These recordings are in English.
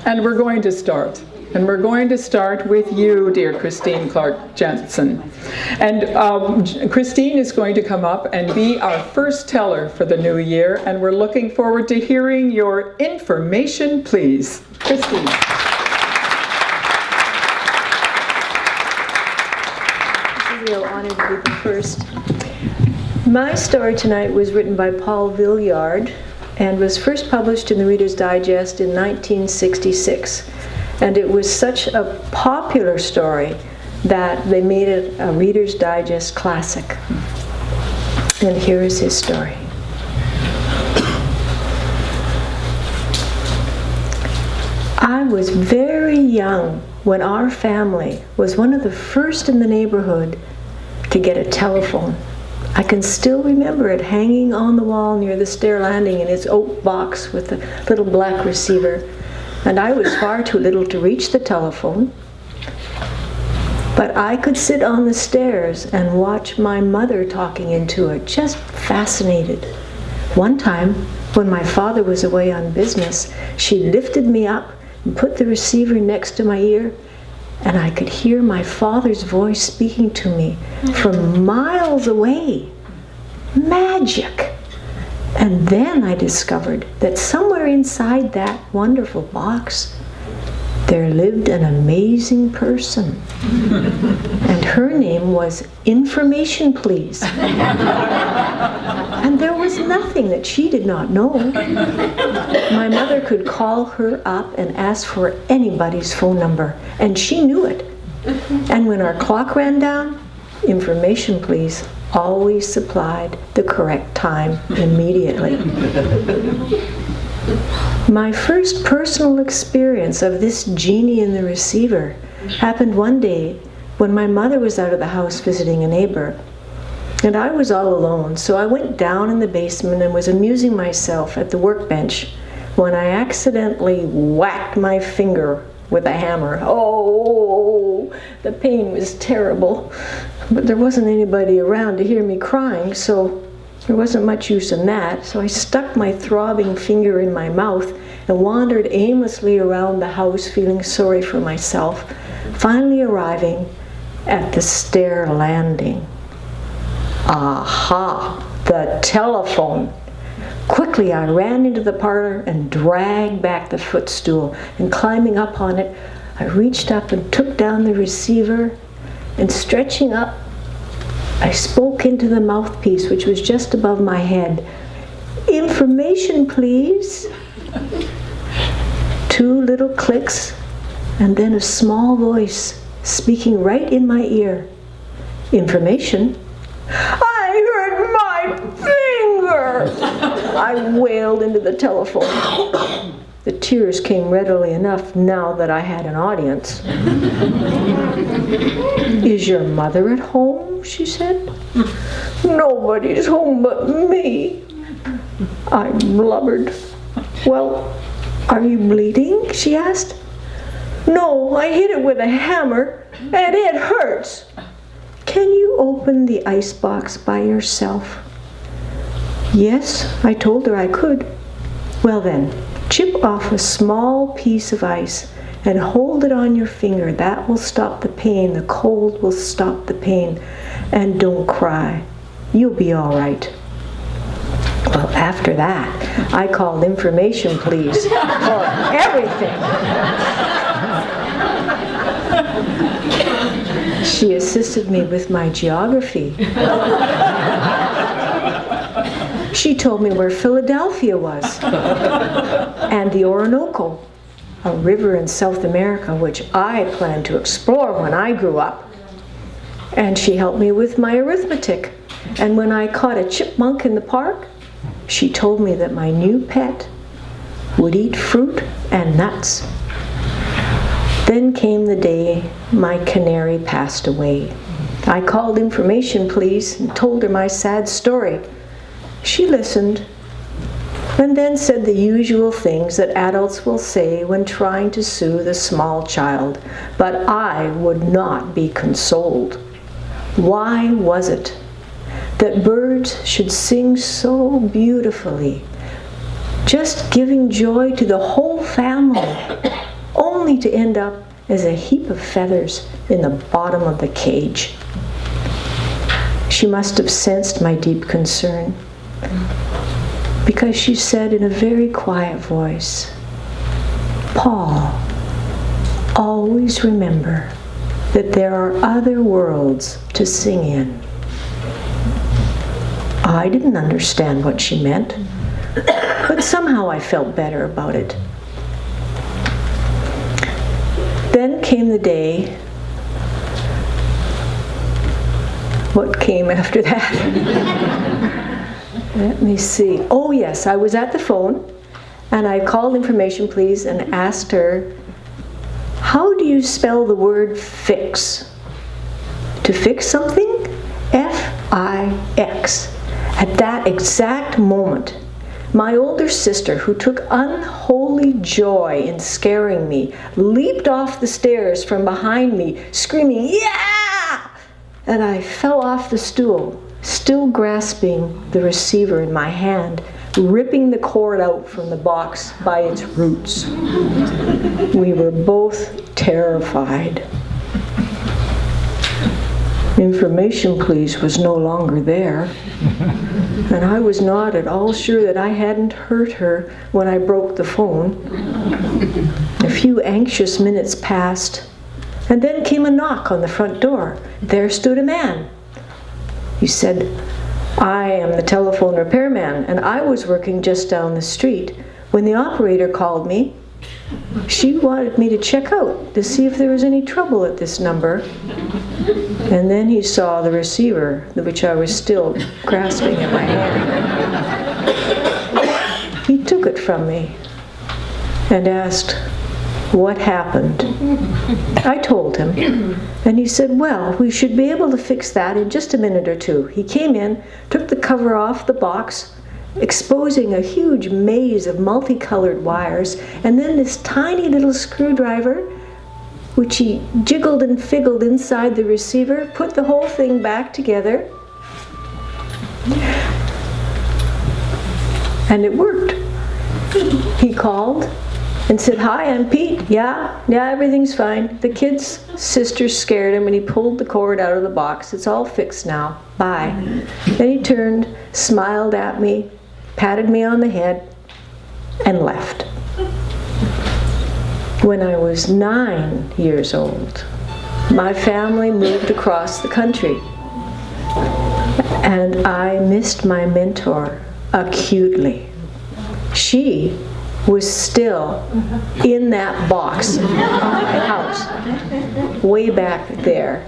And we're going to start. And we're going to start with you, dear Christine Clarke-Johnsen. And Christine is going to come up and be our first teller for the new year, and we're looking forward to hearing your information, please. Christine. I'm real honored to be the first. My story tonight was written by Paul Villiard and was first published in the Reader's Digest in 1966. And it was such a popular story that they made it a Reader's Digest classic. And here is his story. I was very young when our family was one of the first in the neighborhood to get a telephone. I can still remember it hanging on the wall near the stair landing in its oak box with a little black receiver. And I was far too little to reach the telephone, but I could sit on the stairs and watch my mother talking into it, just fascinated. One time, when my father was away on business, she lifted me up and put the receiver next to my ear, and I could hear my father's voice speaking to me from miles away. Magic! And then I discovered that somewhere inside that wonderful box, there lived an amazing person. And her name was Information Please. And there was nothing that she did not know. My mother could call her up and ask for anybody's phone number, and she knew it. And when our clock ran down, Information Please always supplied the correct time immediately. My first personal experience of this genie in the receiver happened one day when my mother was out of the house visiting a neighbor. And I was all alone, so I went down in the basement and was amusing myself at the workbench when I accidentally whacked my finger with a hammer. Oh, the pain was terrible. But there wasn't anybody around to hear me crying, so there wasn't much use in that. So I stuck my throbbing finger in my mouth and wandered aimlessly around the house, feeling sorry for myself, finally arriving at the stair landing. Aha! The telephone! Quickly I ran into the parlor and dragged back the footstool, and climbing up on it, I reached up and took down the receiver, and stretching up, I spoke into the mouthpiece, which was just above my head. Information, please. 2 little clicks, and then a small voice speaking right in my ear. Information? I hurt my finger! I wailed into the telephone. The tears came readily enough now that I had an audience. Is your mother at home? She said. Nobody's home but me. I blubbered. Well, are you bleeding? She asked. No, I hit it with a hammer and it hurts. Can you open the icebox by yourself? Yes, I told her I could. Well then, chip off a small piece of ice and hold it on your finger. That will stop the pain. The cold will stop the pain. And don't cry. You'll be all right. Well, after that, I called Information Please for everything. She assisted me with my geography. She told me where Philadelphia was, and the Orinoco, a river in South America which I planned to explore when I grew up. And she helped me with my arithmetic. And when I caught a chipmunk in the park, she told me that my new pet would eat fruit and nuts. Then came the day my canary passed away. I called Information Please and told her my sad story. She listened, and then said the usual things that adults will say when trying to soothe a small child. But I would not be consoled. Why was it that birds should sing so beautifully, just giving joy to the whole family, only to end up as a heap of feathers in the bottom of the cage. She must have sensed my deep concern, because she said in a very quiet voice, "Paul, always remember that there are other worlds to sing in." I didn't understand what she meant, but somehow I felt better about it. Then came the day. What came after that? Let me see. Oh yes, I was at the phone and I called information please and asked her, "How do you spell the word fix?" To fix something? F-I-X. At that exact moment, my older sister, who took unholy joy in scaring me, leaped off the stairs from behind me, screaming, "Yeah!" And I fell off the stool, still grasping the receiver in my hand, ripping the cord out from the box by its roots. We were both terrified. Information please was no longer there, and I was not at all sure that I hadn't hurt her when I broke the phone. A few anxious minutes passed, and then came a knock on the front door. There stood a man. He said, "I am the telephone repairman, and I was working just down the street when the operator called me. She wanted me to check out to see if there was any trouble at this number." And then he saw the receiver, which I was still grasping in my hand. He took it from me and asked, "What happened?" I told him, and he said, "Well, we should be able to fix that in just a minute or two." He came in, took the cover off the box, exposing a huge maze of multicolored wires, and then this tiny little screwdriver, which he jiggled and figgled inside the receiver, put the whole thing back together, and it worked. He called and said, "Hi, I'm Pete. Yeah, everything's fine. The kid's sister scared him and he pulled the cord out of the box. It's all fixed now. Bye." Then he turned, smiled at me, patted me on the head, and left. When I was 9 years old, my family moved across the country, and I missed my mentor acutely. She was still in that box of my house, way back there.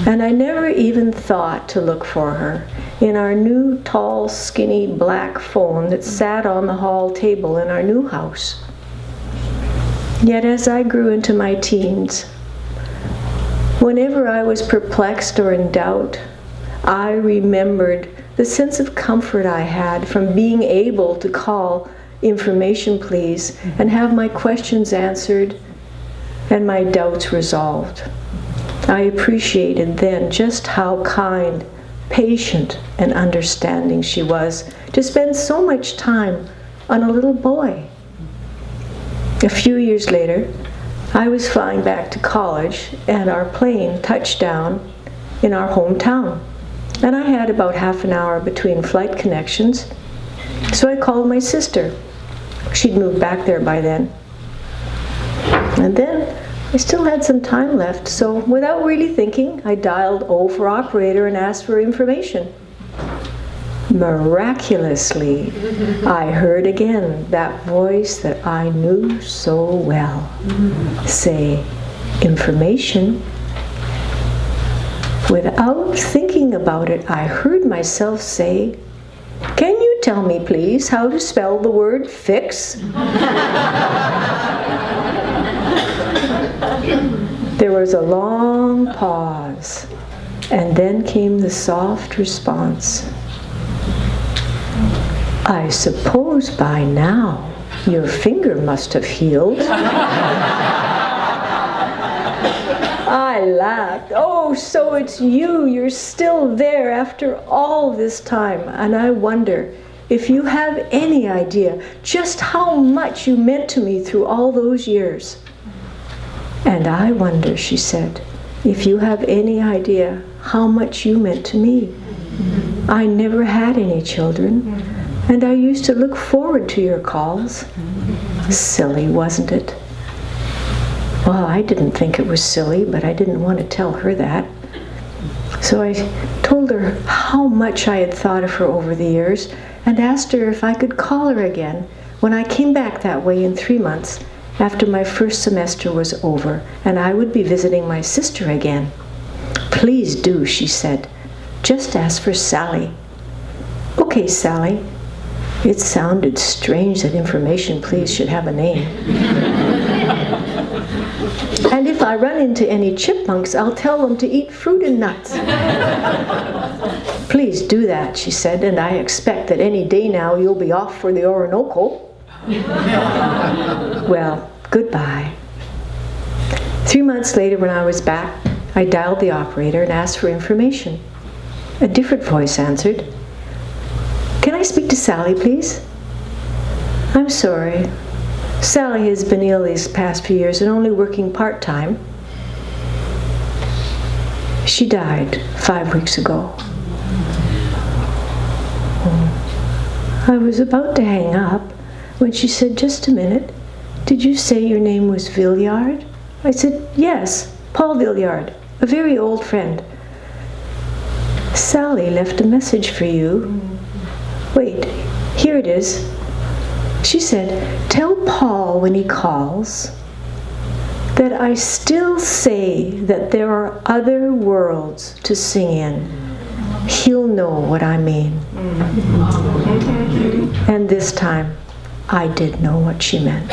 And I never even thought to look for her in our new tall, skinny black phone that sat on the hall table in our new house. Yet as I grew into my teens, whenever I was perplexed or in doubt, I remembered the sense of comfort I had from being able to call information please and have my questions answered and my doubts resolved. I appreciated then just how kind, patient, and understanding she was to spend so much time on a little boy. A few years later, I was flying back to college and our plane touched down in our hometown. And I had about half an hour between flight connections, so I called my sister. She'd moved back there by then. And then I still had some time left, so without really thinking, I dialed O for operator and asked for information. Miraculously, I heard again that voice that I knew so well say, "Information." Without thinking about it, I heard myself say, "Can you tell me, please, how to spell the word fix?" There was a long pause, and then came the soft response, "I suppose by now your finger must have healed." I laughed. "Oh, so it's you. You're still there after all this time. And I wonder if you have any idea just how much you meant to me through all those years." And I wonder, she said, if you have any idea how much you meant to me. I never had any children, and I used to look forward to your calls. Silly, wasn't it? Well, I didn't think it was silly, but I didn't want to tell her that. So I told her how much I had thought of her over the years and asked her if I could call her again when I came back that way in 3 months after my first semester was over and I would be visiting my sister again. Please do, she said. Just ask for Sally. Okay, Sally. It sounded strange that information please should have a name. And if I run into any chipmunks, I'll tell them to eat fruit and nuts. Please do that, she said, and I expect that any day now you'll be off for the Orinoco. Well, goodbye. 3 months later, when I was back, I dialed the operator and asked for information. A different voice answered. Can I speak to Sally, please? I'm sorry. Sally has been ill these past few years and only working part-time. She died 5 weeks ago. I was about to hang up when she said, just a minute, did you say your name was Villiard? I said, yes, Paul Villiard, a very old friend. Sally left a message for you. Wait, here it is. She said, tell Paul when he calls that I still say that there are other worlds to sing in. He'll know what I mean. And this time, I did know what she meant.